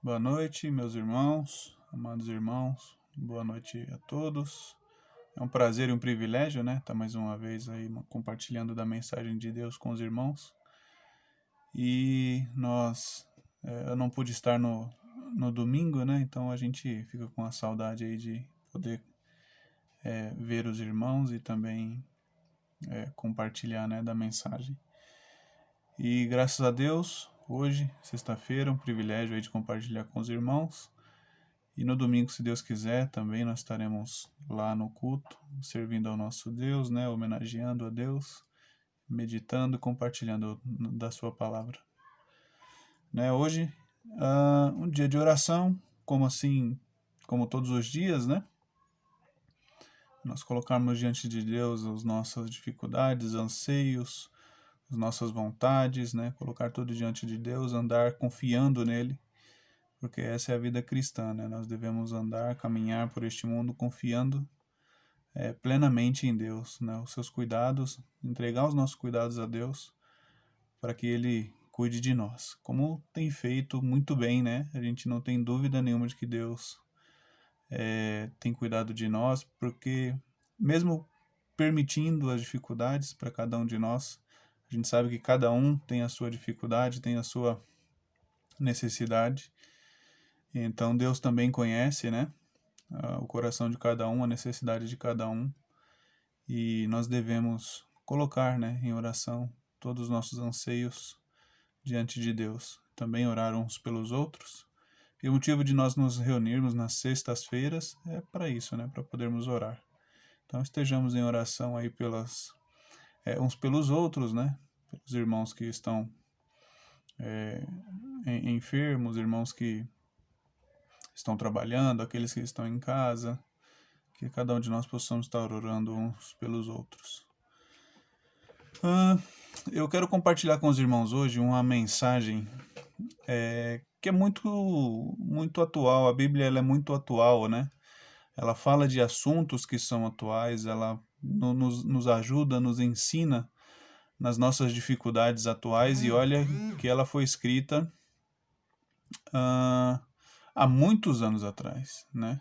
Boa noite, meus irmãos, amados irmãos. Boa noite a todos. É um prazer e um privilégio, né? Estar mais uma vez aí compartilhando da mensagem de Deus com os irmãos. E eu não pude estar no domingo, né? Então a gente fica com a saudade aí de poder ver os irmãos e também compartilhar, né, da mensagem. E graças a Deus, hoje, sexta-feira, um privilégio aí de compartilhar com os irmãos. E no domingo, se Deus quiser, também nós estaremos lá no culto, servindo ao nosso Deus, né, homenageando a Deus, meditando e compartilhando da sua palavra. Né, hoje, um dia de oração, como todos os dias, né? Nós colocarmos diante de Deus as nossas dificuldades, anseios, as nossas vontades, né? Colocar tudo diante de Deus, andar confiando nele, porque essa é a vida cristã, né? Nós devemos andar, caminhar por este mundo confiando plenamente em Deus, né? Os seus cuidados, entregar os nossos cuidados a Deus para que Ele cuide de nós, como tem feito muito bem, né? A gente não tem dúvida nenhuma de que Deus tem cuidado de nós, porque mesmo permitindo as dificuldades para cada um de nós, a gente sabe que cada um tem a sua dificuldade, tem a sua necessidade. Então Deus também conhece, né? O coração de cada um, a necessidade de cada um. E nós devemos colocar, né, em oração todos os nossos anseios diante de Deus. Também orar uns pelos outros. E o motivo de nós nos reunirmos nas sextas-feiras é para isso, né, para podermos orar. Então estejamos em oração aí uns pelos outros, né, pelos irmãos que estão enfermos, irmãos que estão trabalhando, aqueles que estão em casa, que cada um de nós possamos estar orando uns pelos outros. Eu quero compartilhar com os irmãos hoje uma mensagem que é muito atual. A Bíblia ela é muito atual, né? Ela fala de assuntos que são atuais, ela nos ajuda, nos ensina nas nossas dificuldades atuais, e olha que ela foi escrita há muitos anos atrás, né?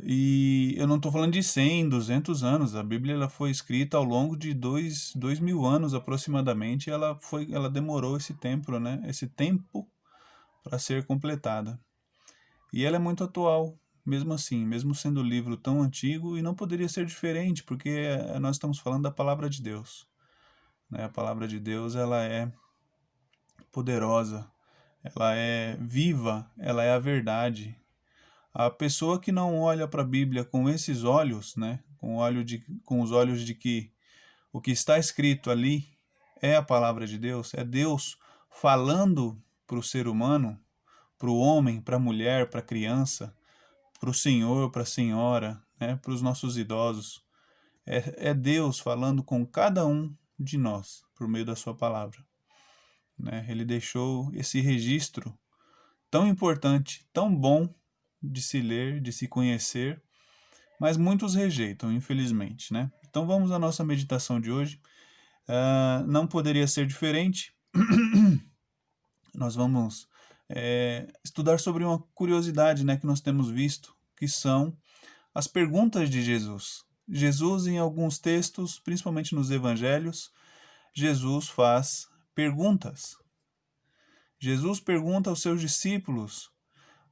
E eu não estou falando de 100, 200 anos. A Bíblia ela foi escrita ao longo de 2.000 anos aproximadamente. Ela demorou esse tempo, né? Esse tempo para ser completada. E ela é muito atual, mesmo assim, mesmo sendo um livro tão antigo, e não poderia ser diferente, porque nós estamos falando da palavra de Deus, né? A palavra de Deus ela é poderosa, ela é viva, ela é a verdade. A pessoa que não olha para a Bíblia com esses olhos, né, com os olhos de que o que está escrito ali é a palavra de Deus, é Deus falando para o ser humano, para o homem, para a mulher, para a criança, para o senhor, para a senhora, né, para os nossos idosos. É Deus falando com cada um de nós por meio da sua palavra. Né? Ele deixou esse registro tão importante, tão bom de se ler, de se conhecer, mas muitos rejeitam, infelizmente, né? Então vamos à nossa meditação de hoje. Não poderia ser diferente. Nós vamos estudar sobre uma curiosidade, né, que nós temos visto, que são as perguntas de Jesus. Jesus, em alguns textos, principalmente nos evangelhos, Jesus faz perguntas. Jesus pergunta aos seus discípulos,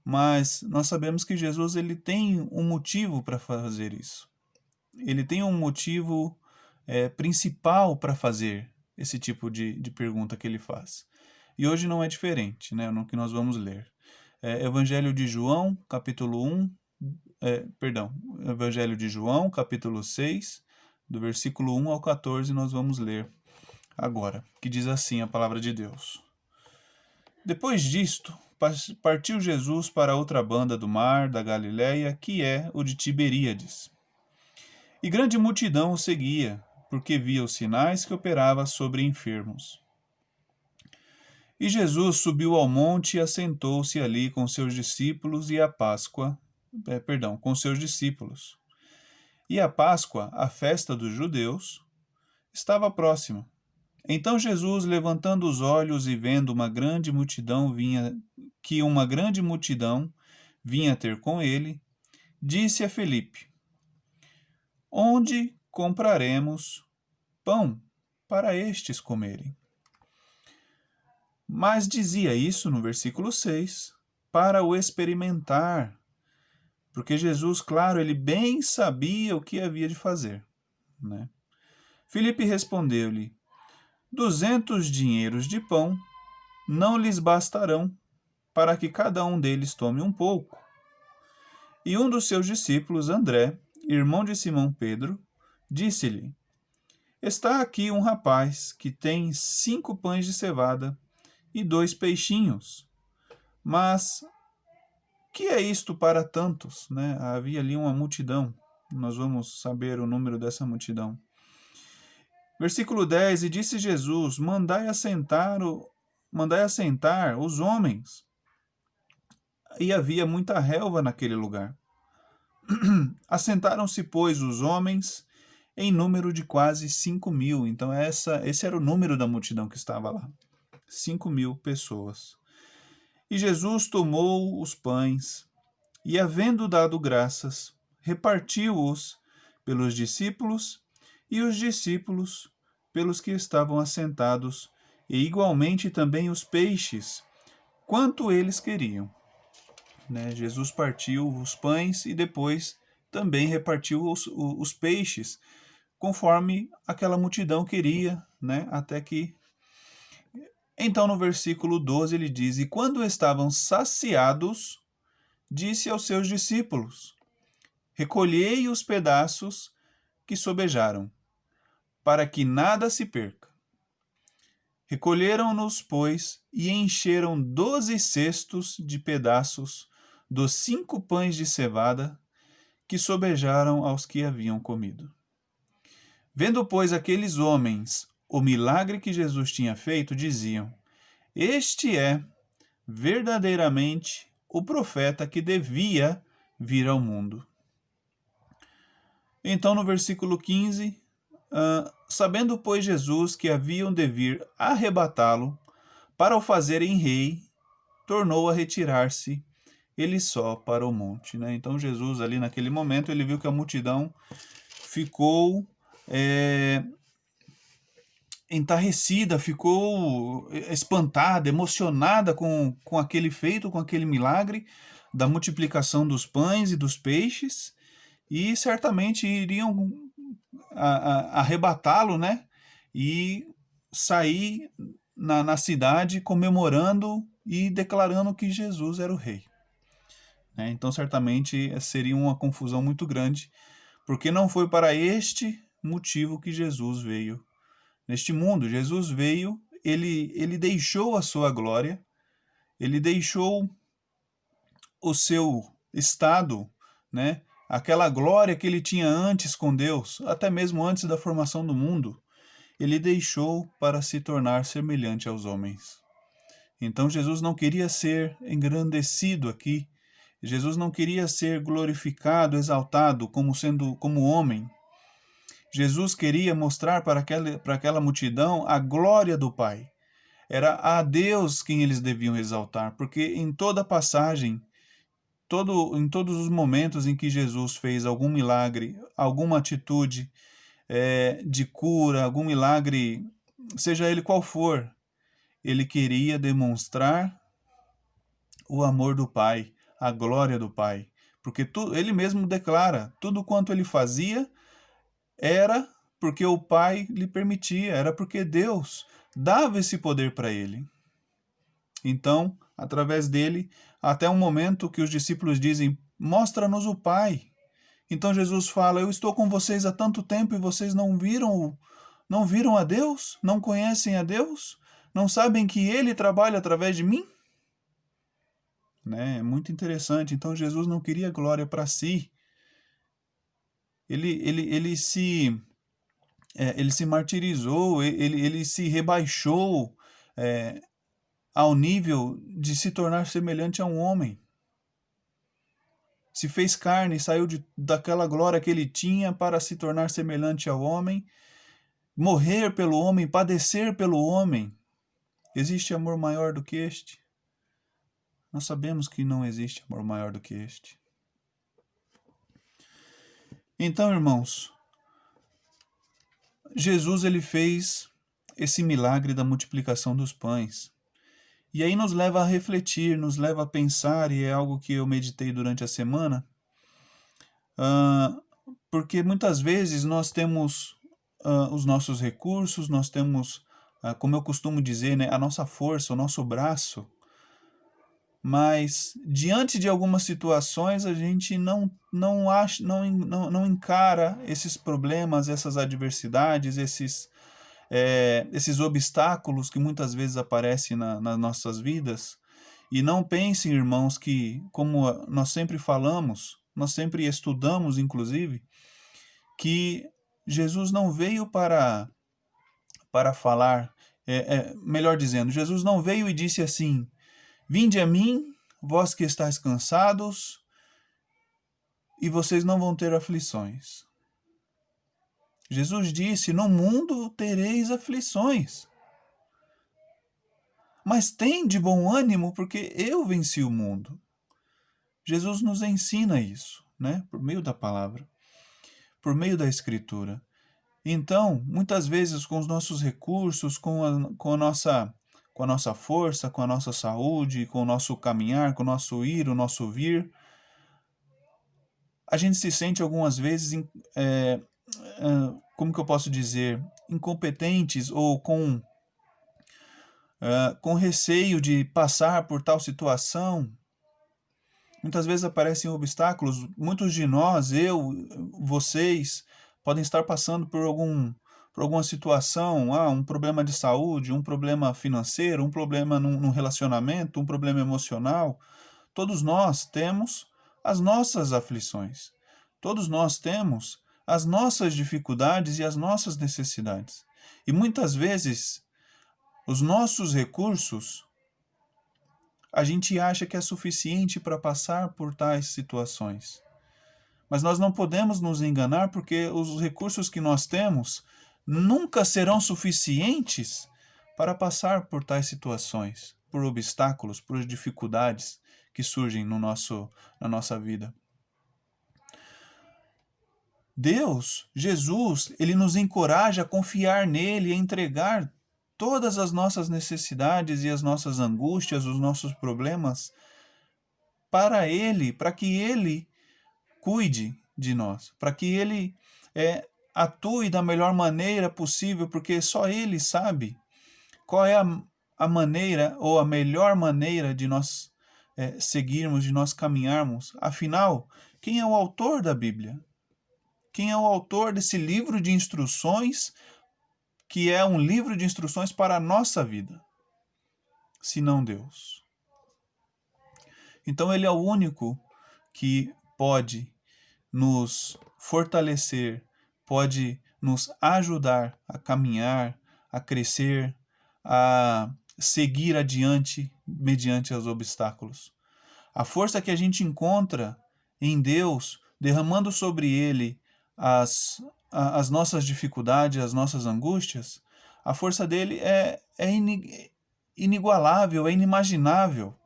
mas nós sabemos que Jesus ele tem um motivo para fazer isso. Ele tem um motivo principal para fazer esse tipo de pergunta que ele faz. E hoje não é diferente, né, no que nós vamos ler. Evangelho de João, capítulo 1, Evangelho de João, capítulo 6, do versículo 1 ao 14, nós vamos ler agora, que diz assim a palavra de Deus. Depois disto, partiu Jesus para outra banda do mar da Galiléia, que é o de Tiberíades. E grande multidão o seguia, porque via os sinais que operava sobre enfermos. E Jesus subiu ao monte e assentou-se ali com seus discípulos com seus discípulos. E a Páscoa, a festa dos judeus, estava próxima. Então Jesus, levantando os olhos e vendo uma grande multidão que uma grande multidão vinha ter com ele, disse a Filipe: Onde compraremos pão para estes comerem? Mas dizia isso no versículo 6 para o experimentar, porque Jesus, claro, ele bem sabia o que havia de fazer, né? Filipe respondeu-lhe: 200 dinheiros de pão não lhes bastarão para que cada um deles tome um pouco. E um dos seus discípulos, André, irmão de Simão Pedro, disse-lhe: Está aqui um rapaz que tem 5 pães de cevada e 2 peixinhos. Mas que é isto para tantos? Né? Havia ali uma multidão. Nós vamos saber o número dessa multidão. Versículo 10: E disse Jesus: Mandai assentar os homens. E havia muita relva naquele lugar. Assentaram-se, pois, os homens em número de quase 5.000. Então esse era o número da multidão que estava lá. 5.000 pessoas. E Jesus tomou os pães e, havendo dado graças, repartiu-os pelos discípulos e os discípulos pelos que estavam assentados, e igualmente também os peixes, quanto eles queriam. Né? Jesus partiu os pães e depois também repartiu os peixes, conforme aquela multidão queria, né? Até que... Então, no versículo 12, ele diz: E quando estavam saciados, disse aos seus discípulos: Recolhei os pedaços que sobejaram, para que nada se perca. Recolheram-nos, pois, e encheram 12 cestos de pedaços dos 5 pães de cevada que sobejaram aos que haviam comido. Vendo, pois, aqueles homens o milagre que Jesus tinha feito, diziam: Este é verdadeiramente o profeta que devia vir ao mundo. Então, no versículo 15, sabendo, pois, Jesus que haviam de vir arrebatá-lo para o fazerem rei, tornou a retirar-se ele só para o monte. Né? Então, Jesus, ali naquele momento, ele viu que a multidão ficou entarrecida, ficou espantada, emocionada com aquele feito, com aquele milagre da multiplicação dos pães e dos peixes, e certamente iriam arrebatá-lo, né? E sair na cidade comemorando e declarando que Jesus era o rei. Né? Então, certamente seria uma confusão muito grande, porque não foi para este motivo que Jesus veio neste mundo. Jesus veio, ele deixou a sua glória, ele deixou o seu estado, né? Aquela glória que ele tinha antes com Deus, até mesmo antes da formação do mundo, ele deixou para se tornar semelhante aos homens. Então Jesus não queria ser engrandecido aqui, Jesus não queria ser glorificado, exaltado como homem. Jesus queria mostrar para aquela multidão a glória do Pai. Era a Deus quem eles deviam exaltar, porque em toda passagem, em todos os momentos em que Jesus fez algum milagre, alguma atitude de cura, algum milagre, seja ele qual for, ele queria demonstrar o amor do Pai, a glória do Pai. Porque ele mesmo declara, tudo quanto ele fazia era porque o Pai lhe permitia, era porque Deus dava esse poder para ele. Então, através dele, até um momento que os discípulos dizem: mostra-nos o Pai. Então Jesus fala: eu estou com vocês há tanto tempo e vocês não viram a Deus? Não conhecem a Deus? Não sabem que Ele trabalha através de mim? Né? É muito interessante. Então Jesus não queria glória para si. Ele se martirizou, ele se rebaixou ao nível de se tornar semelhante a um homem. Se fez carne, saiu daquela glória que ele tinha para se tornar semelhante ao homem, morrer pelo homem, padecer pelo homem. Existe amor maior do que este? Nós sabemos que não existe amor maior do que este. Então, irmãos, Jesus ele fez esse milagre da multiplicação dos pães. E aí nos leva a refletir, nos leva a pensar, e é algo que eu meditei durante a semana, porque muitas vezes nós temos os nossos recursos, nós temos, como eu costumo dizer, né, a nossa força, o nosso braço, mas diante de algumas situações a gente não encara esses problemas, essas adversidades, esses obstáculos que muitas vezes aparecem nas nossas vidas. E não pensem, irmãos, que, como nós sempre falamos, nós sempre estudamos, inclusive, que Jesus não veio para falar, melhor dizendo, Jesus não veio e disse assim: vinde a mim, vós que estáis cansados, e vocês não vão ter aflições. Jesus disse: no mundo tereis aflições, mas tem de bom ânimo, porque eu venci o mundo. Jesus nos ensina isso, né? Por meio da palavra, por meio da Escritura. Então, muitas vezes, com os nossos recursos, com a nossa força, com a nossa saúde, com o nosso caminhar, com o nosso ir, o nosso vir, a gente se sente algumas vezes, como que eu posso dizer, incompetentes ou com receio de passar por tal situação. Muitas vezes aparecem obstáculos. Muitos de nós, eu, vocês, podem estar passando por alguma situação, um problema de saúde, um problema financeiro, um problema num relacionamento, um problema emocional. Todos nós temos as nossas aflições. Todos nós temos as nossas dificuldades e as nossas necessidades. E muitas vezes, os nossos recursos, a gente acha que é suficiente para passar por tais situações. Mas nós não podemos nos enganar, porque os recursos que nós temos nunca serão suficientes para passar por tais situações, por obstáculos, por dificuldades que surgem na nossa vida. Deus, Jesus, ele nos encoraja a confiar nele, a entregar todas as nossas necessidades e as nossas angústias, os nossos problemas para ele, para que ele cuide de nós, para que ele atue da melhor maneira possível, porque só ele sabe qual é a maneira ou a melhor maneira de nós seguirmos, de nós caminharmos. Afinal, quem é o autor da Bíblia? Quem é o autor desse livro de instruções, que é um livro de instruções para a nossa vida, se não Deus? Então ele é o único que pode nos fortalecer, pode nos ajudar a caminhar, a crescer, a seguir adiante mediante os obstáculos. A força que a gente encontra em Deus, derramando sobre Ele as nossas dificuldades, as nossas angústias, a força dele é inigualável, é inimaginável.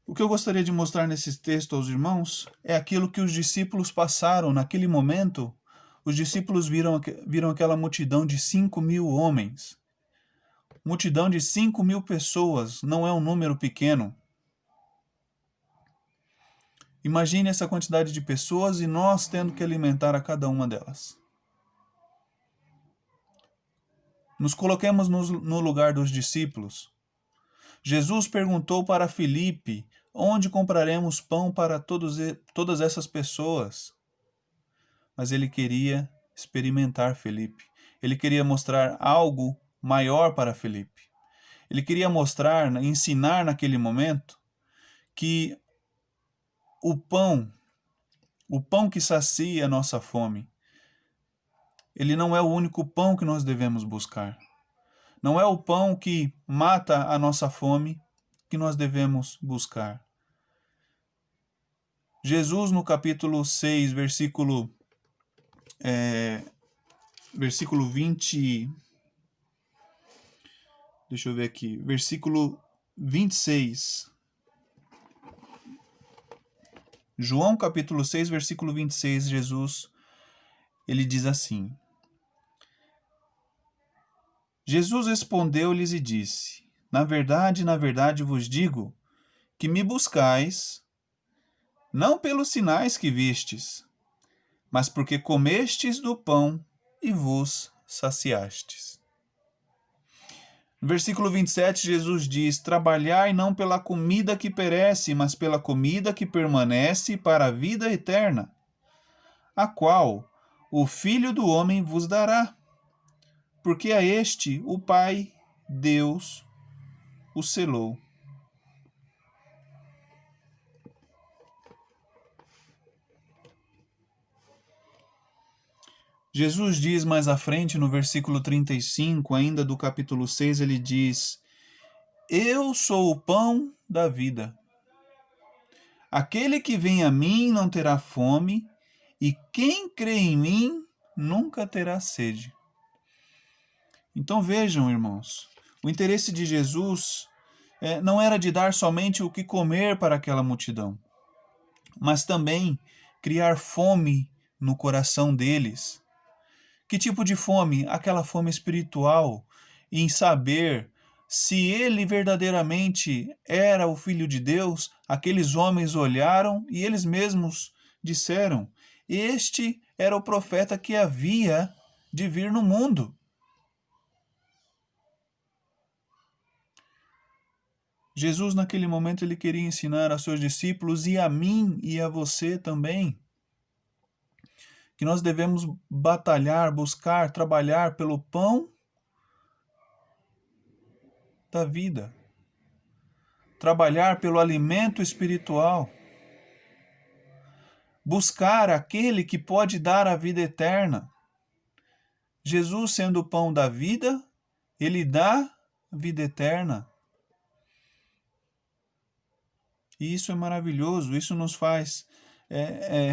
O que eu gostaria de mostrar nesse texto aos irmãos é aquilo que os discípulos passaram naquele momento. Os discípulos viram aquela multidão de 5.000 homens. Multidão de 5.000 pessoas não é um número pequeno. Imagine essa quantidade de pessoas e nós tendo que alimentar a cada uma delas. Nos coloquemos no lugar dos discípulos. Jesus perguntou para Filipe: onde compraremos pão para todas essas pessoas? Mas ele queria experimentar Filipe. Ele queria mostrar algo maior para Filipe. Ele queria mostrar, ensinar naquele momento, que o pão que sacia a nossa fome, ele não é o único pão que nós devemos buscar. Não é o pão que mata a nossa fome que nós devemos buscar. Jesus, no capítulo 6, versículo 20, Deixa eu ver aqui, versículo 26. João capítulo 6, versículo 26, Jesus, ele diz assim: Jesus respondeu-lhes e disse: na verdade vos digo, que me buscais, não pelos sinais que vistes, mas porque comestes do pão e vos saciastes. No versículo 27, Jesus diz: trabalhai não pela comida que perece, mas pela comida que permanece para a vida eterna, a qual o Filho do Homem vos dará, porque a este o Pai, Deus, o selou. Jesus diz mais à frente, no versículo 35, ainda do capítulo 6, ele diz: eu sou o pão da vida. Aquele que vem a mim não terá fome, e quem crê em mim nunca terá sede. Então vejam, irmãos, o interesse de Jesus não era de dar somente o que comer para aquela multidão, mas também criar fome no coração deles. Que tipo de fome? Aquela fome espiritual, em saber se ele verdadeiramente era o Filho de Deus. Aqueles homens olharam e eles mesmos disseram: este era o profeta que havia de vir no mundo. Jesus, naquele momento, ele queria ensinar aos seus discípulos, e a mim e a você também, que nós devemos batalhar, buscar, trabalhar pelo pão da vida. Trabalhar pelo alimento espiritual. Buscar aquele que pode dar a vida eterna. Jesus, sendo o pão da vida, ele dá a vida eterna. E isso é maravilhoso, isso nos faz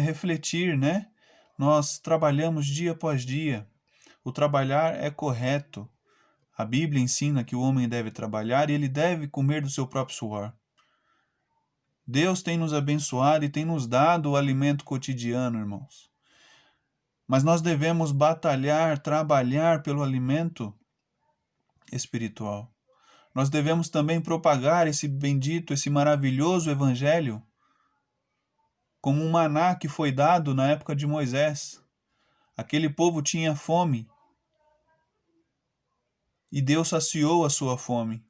refletir, né? Nós trabalhamos dia após dia. O trabalhar é correto. A Bíblia ensina que o homem deve trabalhar e ele deve comer do seu próprio suor. Deus tem nos abençoado e tem nos dado o alimento cotidiano, irmãos. Mas nós devemos batalhar, trabalhar pelo alimento espiritual. Nós devemos também propagar esse bendito, esse maravilhoso evangelho, como um maná que foi dado na época de Moisés. Aquele povo tinha fome e Deus saciou a sua fome.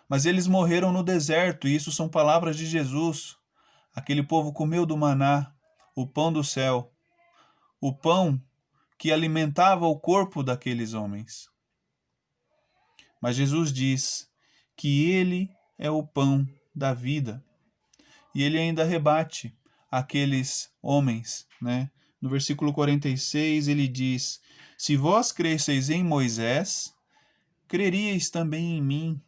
Mas eles morreram no deserto, e isso são palavras de Jesus. Aquele povo comeu do maná, o pão do céu, o pão que alimentava o corpo daqueles homens. Mas Jesus diz que ele é o pão da vida. E ele ainda rebate aqueles homens, né? No versículo 46 ele diz: se vós cresceis em Moisés, creríeis também em mim,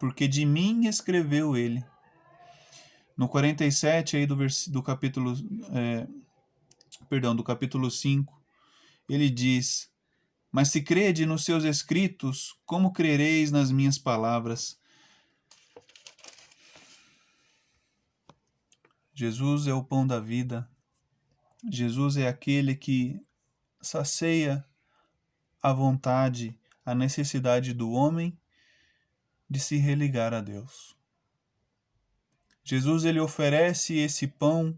porque de mim escreveu ele. No 47 aí do capítulo 5, ele diz: mas se crede nos seus escritos, como crereis nas minhas palavras? Jesus é o pão da vida. Jesus é aquele que sacia a vontade, a necessidade do homem de se religar a Deus. Jesus, ele oferece esse pão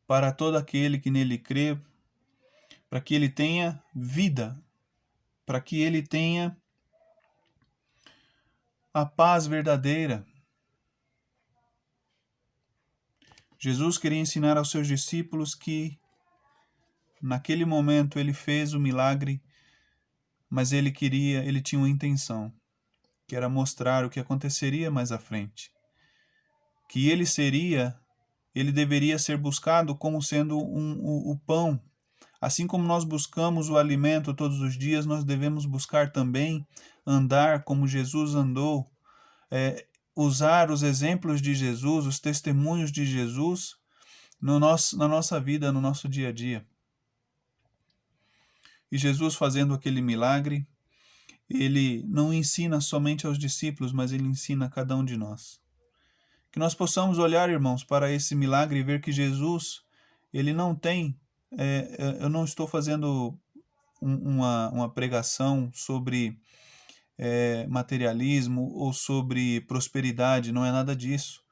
para todo aquele que nele crê, para que ele tenha vida, para que ele tenha a paz verdadeira. Jesus queria ensinar aos seus discípulos que naquele momento ele fez o milagre, mas ele tinha uma intenção, que era mostrar o que aconteceria mais à frente. Que ele deveria ser buscado como sendo o pão. Assim como nós buscamos o alimento todos os dias, nós devemos buscar também andar como Jesus andou, usar os exemplos de Jesus, os testemunhos de Jesus na nossa vida, no nosso dia a dia. E Jesus, fazendo aquele milagre, ele não ensina somente aos discípulos, mas ele ensina a cada um de nós. Que nós possamos olhar, irmãos, para esse milagre e ver que Jesus, ele não tem, eu não estou fazendo uma pregação sobre materialismo ou sobre prosperidade, não é nada disso.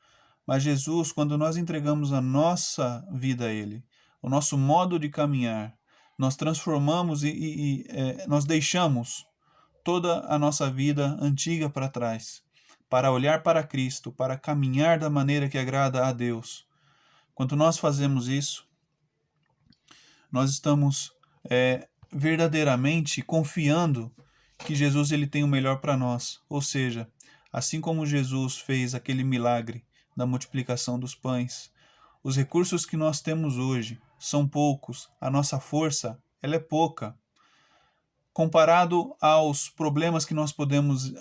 Mas Jesus, quando nós entregamos a nossa vida a Ele, o nosso modo de caminhar, nós transformamos nós deixamos toda a nossa vida antiga para trás, para olhar para Cristo, para caminhar da maneira que agrada a Deus. Quando nós fazemos isso, nós estamos verdadeiramente confiando que Jesus ele tem o melhor para nós. Ou seja, assim como Jesus fez aquele milagre da multiplicação dos pães, os recursos que nós temos hoje são poucos, a nossa força ela é pouca. Comparado aos problemas que nós podemos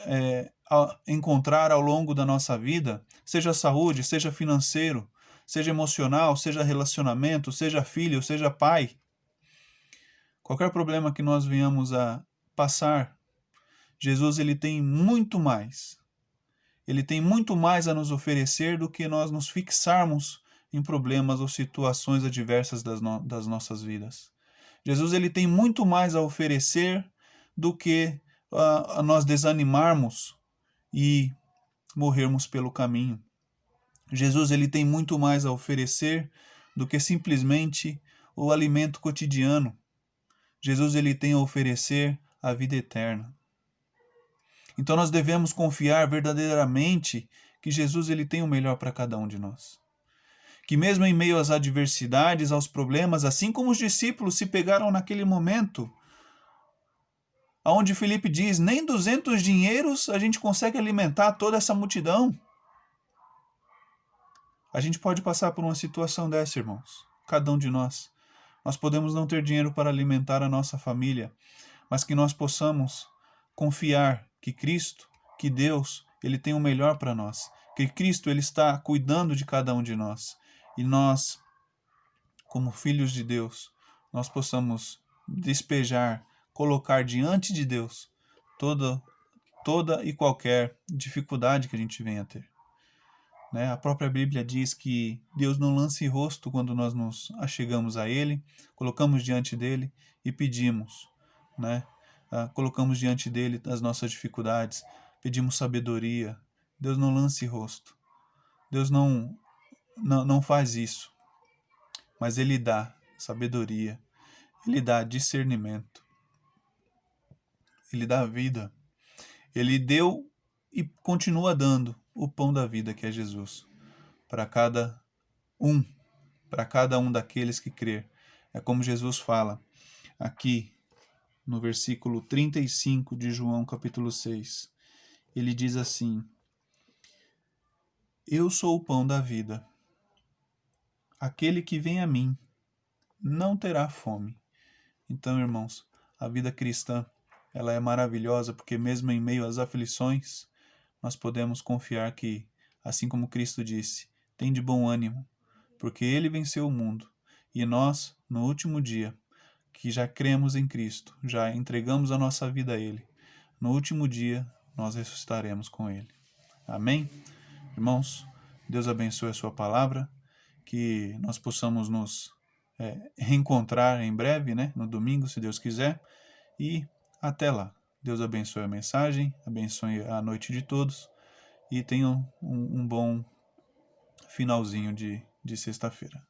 encontrar ao longo da nossa vida, seja saúde, seja financeiro, seja emocional, seja relacionamento, seja filho, seja pai, qualquer problema que nós venhamos a passar, Jesus ele tem muito mais. Ele tem muito mais a nos oferecer do que nós nos fixarmos em problemas ou situações adversas das nossas vidas. Jesus ele tem muito mais a oferecer do que a nós desanimarmos e morrermos pelo caminho. Jesus ele tem muito mais a oferecer do que simplesmente o alimento cotidiano. Jesus ele tem a oferecer a vida eterna. Então nós devemos confiar verdadeiramente que Jesus ele tem o melhor para cada um de nós. Que mesmo em meio às adversidades, aos problemas, assim como os discípulos se pegaram naquele momento, onde Felipe diz, nem 200 dinheiros a gente consegue alimentar toda essa multidão. A gente pode passar por uma situação dessa, irmãos. Cada um de nós. Nós podemos não ter dinheiro para alimentar a nossa família, mas que nós possamos confiar que Cristo, que Deus, ele tem o melhor para nós. Que Cristo, ele está cuidando de cada um de nós. E nós, como filhos de Deus, nós possamos despejar, colocar diante de Deus toda e qualquer dificuldade que a gente venha a ter. Né? A própria Bíblia diz que Deus não lança rosto quando nós nos achegamos a Ele, colocamos diante dEle e pedimos, né? Colocamos diante dEle as nossas dificuldades, pedimos sabedoria. Deus não lança rosto. Deus não faz isso, mas Ele dá sabedoria, Ele dá discernimento, Ele dá vida. Ele deu e continua dando o pão da vida, que é Jesus, para cada um daqueles que crer. É como Jesus fala aqui no versículo 35 de João, capítulo 6. Ele diz assim: Eu sou o pão da vida. Aquele que vem a mim não terá fome. Então, irmãos, a vida cristã, ela é maravilhosa porque mesmo em meio às aflições, nós podemos confiar que, assim como Cristo disse, tem de bom ânimo, porque Ele venceu o mundo. E nós, no último dia, que já cremos em Cristo, já entregamos a nossa vida a Ele, no último dia nós ressuscitaremos com Ele. Amém? Irmãos, Deus abençoe a sua palavra, que nós possamos nos reencontrar em breve, né, no domingo, se Deus quiser, e até lá. Deus abençoe a mensagem, abençoe a noite de todos e tenham um bom finalzinho de sexta-feira.